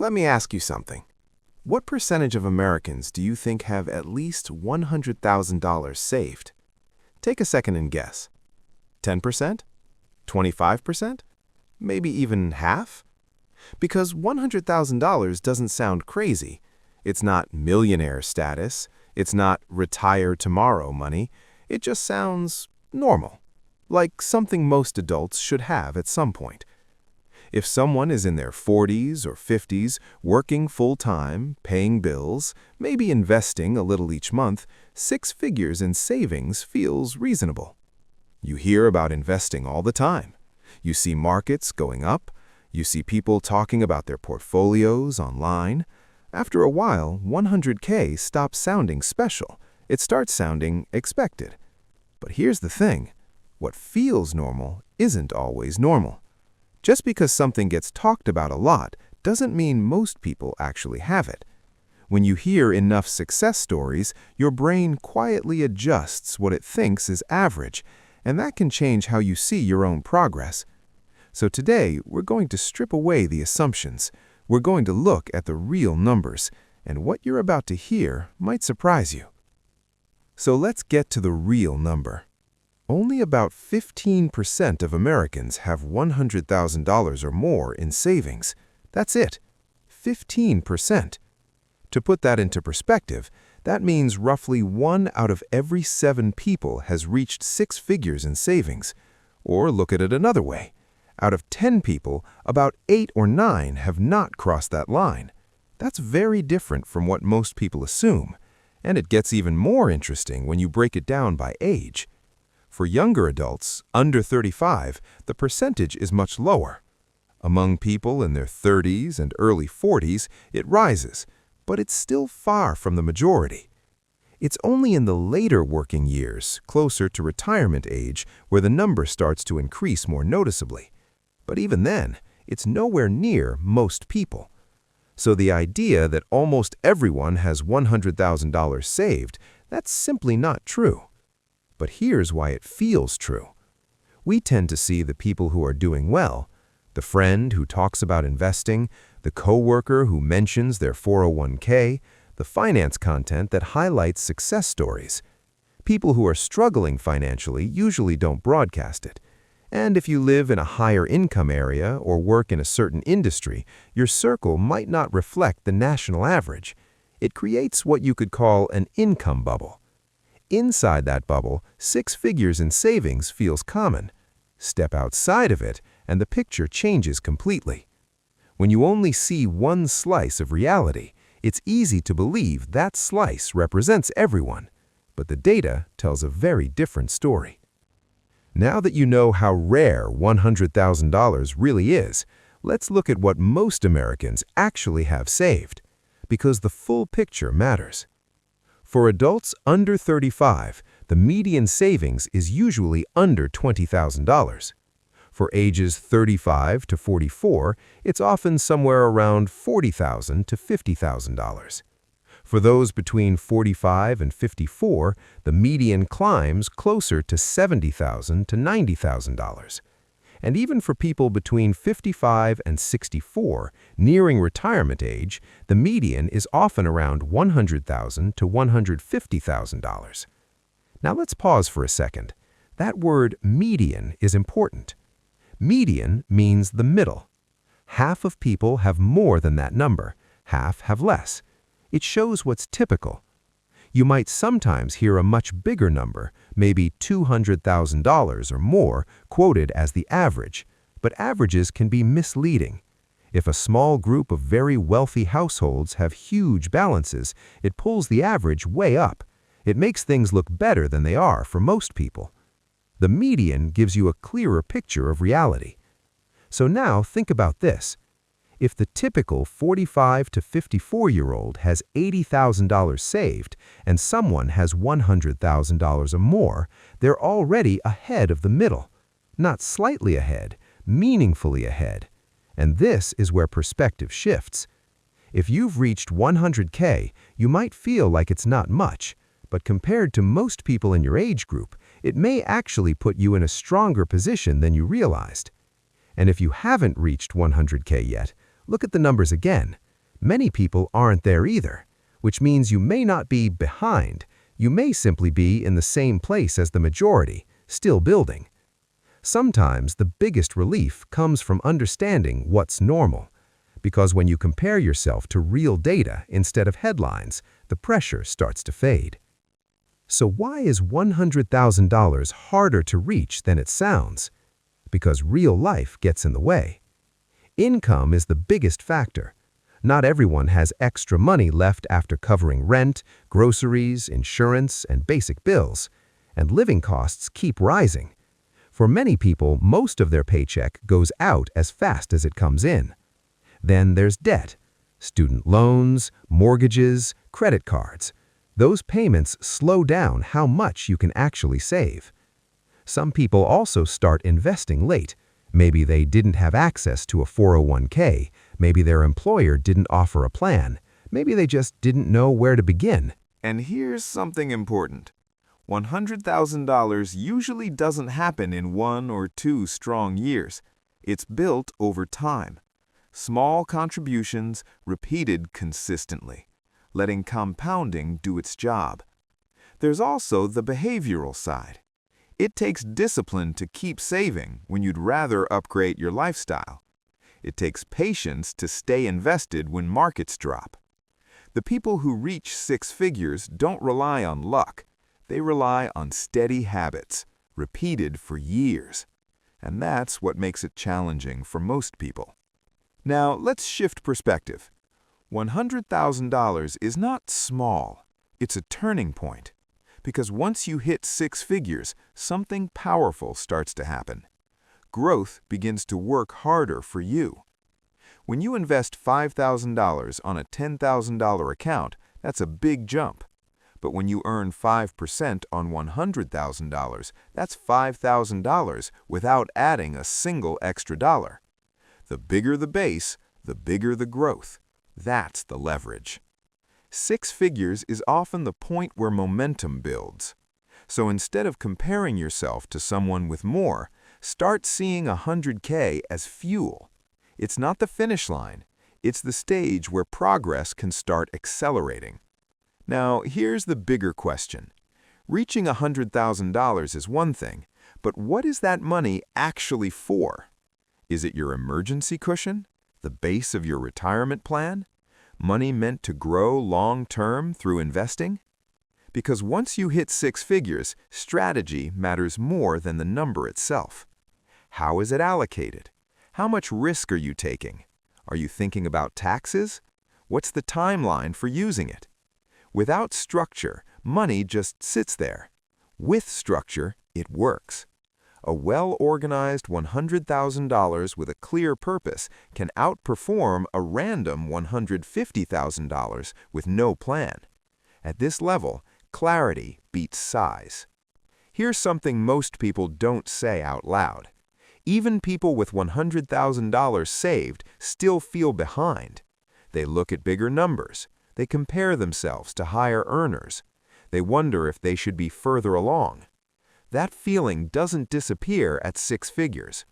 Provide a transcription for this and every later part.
Let me ask you something. What percentage of Americans do you think have at least $100,000 saved? Take a second and guess. 10%? 25%? Maybe even half? Because $100,000 doesn't sound crazy. It's not millionaire status. It's not retire tomorrow money. It just sounds normal, like something most adults should have at some point. If someone is in their 40s or 50s, working full-time, paying bills, maybe investing a little each month, 6 figures in savings feels reasonable. You hear about investing all the time. You see markets going up. You see people talking about their portfolios online. After a while, 100K stops sounding special. It starts sounding expected. But here's the thing. What feels normal isn't always normal. Just because something gets talked about a lot doesn't mean most people actually have it. When you hear enough success stories, your brain quietly adjusts what it thinks is average, and that can change how you see your own progress. So today, we're going to strip away the assumptions. We're going to look at the real numbers, and what you're about to hear might surprise you. So let's get to the real number. Only about 15% of Americans have $100,000 or more in savings. That's it. 15%. To put that into perspective, that means roughly 1 out of every 7 people has reached 6 figures in savings. Or look at it another way. Out of 10 people, about 8 or 9 have not crossed that line. That's very different from what most people assume. And it gets even more interesting when you break it down by age. For younger adults, under 35, the percentage is much lower. Among people in their 30s and early 40s, it rises, but it's still far from the majority. It's only in the later working years, closer to retirement age, where the number starts to increase more noticeably. But even then, it's nowhere near most people. So the idea that almost everyone has $100,000 saved, that's simply not true. But here's why it feels true. We tend to see the people who are doing well, the friend who talks about investing, the coworker who mentions their 401k, the finance content that highlights success stories. People who are struggling financially usually don't broadcast it. And if you live in a higher income area or work in a certain industry, your circle might not reflect the national average. It creates what you could call an income bubble. Inside that bubble, 6 figures in savings feels common. Step outside of it, and the picture changes completely. When you only see one slice of reality, it's easy to believe that slice represents everyone. But the data tells a very different story. Now that you know how rare $100,000 really is, let's look at what most Americans actually have saved, because the full picture matters. For adults under 35, the median savings is usually under $20,000. For ages 35 to 44, it's often somewhere around $40,000 to $50,000. For those between 45 and 54, the median climbs closer to $70,000 to $90,000. And even for people between 55 and 64, nearing retirement age, the median is often around $100,000 to $150,000. Now let's pause for a second. That word median is important. Median means the middle. Half of people have more than that number, half have less. It shows what's typical. You might sometimes hear a much bigger number, maybe $200,000 or more, quoted as the average, but averages can be misleading. If a small group of very wealthy households have huge balances, it pulls the average way up. It makes things look better than they are for most people. The median gives you a clearer picture of reality. So now think about this. If the typical 45 to 54-year-old has $80,000 saved and someone has $100,000 or more, they're already ahead of the middle. Not slightly ahead, meaningfully ahead. And this is where perspective shifts. If you've reached 100K, you might feel like it's not much, but compared to most people in your age group, it may actually put you in a stronger position than you realized. And if you haven't reached 100K yet, look at the numbers again. Many people aren't there either, which means you may not be behind, you may simply be in the same place as the majority, still building. Sometimes the biggest relief comes from understanding what's normal, because when you compare yourself to real data instead of headlines, the pressure starts to fade. So why is $100,000 harder to reach than it sounds? Because real life gets in the way. Income is the biggest factor. Not everyone has extra money left after covering rent, groceries, insurance, and basic bills, and living costs keep rising. For many people, most of their paycheck goes out as fast as it comes in. Then there's debt, student loans, mortgages, credit cards. Those payments slow down how much you can actually save. Some people also start investing late. Maybe they didn't have access to a 401k, maybe their employer didn't offer a plan, maybe they just didn't know where to begin. And here's something important. $100,000 usually doesn't happen in 1 or 2 strong years. It's built over time. Small contributions repeated consistently, letting compounding do its job. There's also the behavioral side. It takes discipline to keep saving when you'd rather upgrade your lifestyle. It takes patience to stay invested when markets drop. The people who reach 6 figures don't rely on luck. They rely on steady habits, repeated for years. And that's what makes it challenging for most people. Now, let's shift perspective. $100,000 is not small. It's a turning point. Because once you hit 6 figures, something powerful starts to happen. Growth begins to work harder for you. When you invest $5,000 on a $10,000 account, that's a big jump. But when you earn 5% on $100,000, that's $5,000 without adding a single extra dollar. The bigger the base, the bigger the growth. That's the leverage. 6 figures is often the point where momentum builds. So instead of comparing yourself to someone with more, start seeing $100K as fuel. It's not the finish line. It's the stage where progress can start accelerating. Now, here's the bigger question. Reaching $100,000 is one thing, but what is that money actually for? Is it your emergency cushion? The base of your retirement plan? Money meant to grow long-term through investing? Because once you hit 6 figures, strategy matters more than the number itself. How is it allocated? How much risk are you taking? Are you thinking about taxes? What's the timeline for using it? Without structure, money just sits there. With structure, it works. A well-organized $100,000 with a clear purpose can outperform a random $150,000 with no plan. At this level, clarity beats size. Here's something most people don't say out loud. Even people with $100,000 saved still feel behind. They look at bigger numbers. They compare themselves to higher earners. They wonder if they should be further along. That feeling doesn't disappear at 6 figures.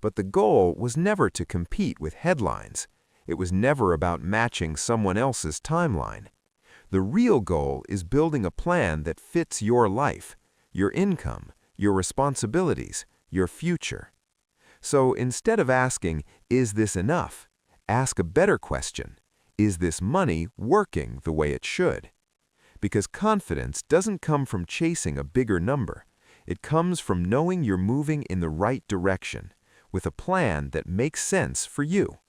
But the goal was never to compete with headlines. It was never about matching someone else's timeline. The real goal is building a plan that fits your life, your income, your responsibilities, your future. So instead of asking, "Is this enough?" ask a better question. Is this money working the way it should? Because confidence doesn't come from chasing a bigger number. It comes from knowing you're moving in the right direction, with a plan that makes sense for you.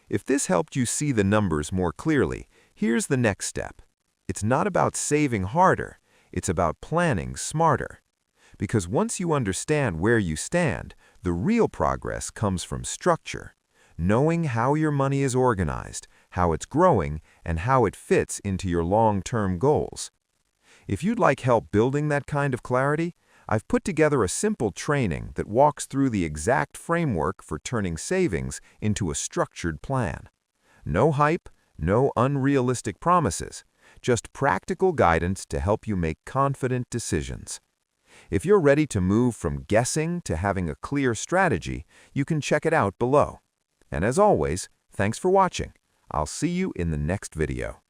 If this helped you see the numbers more clearly, here's the next step. It's not about saving harder, it's about planning smarter. Because once you understand where you stand, the real progress comes from structure, knowing how your money is organized, how it's growing, and how it fits into your long-term goals. If you'd like help building that kind of clarity, I've put together a simple training that walks through the exact framework for turning savings into a structured plan. No hype, no unrealistic promises, just practical guidance to help you make confident decisions. If you're ready to move from guessing to having a clear strategy, you can check it out below. And as always, thanks for watching. I'll see you in the next video.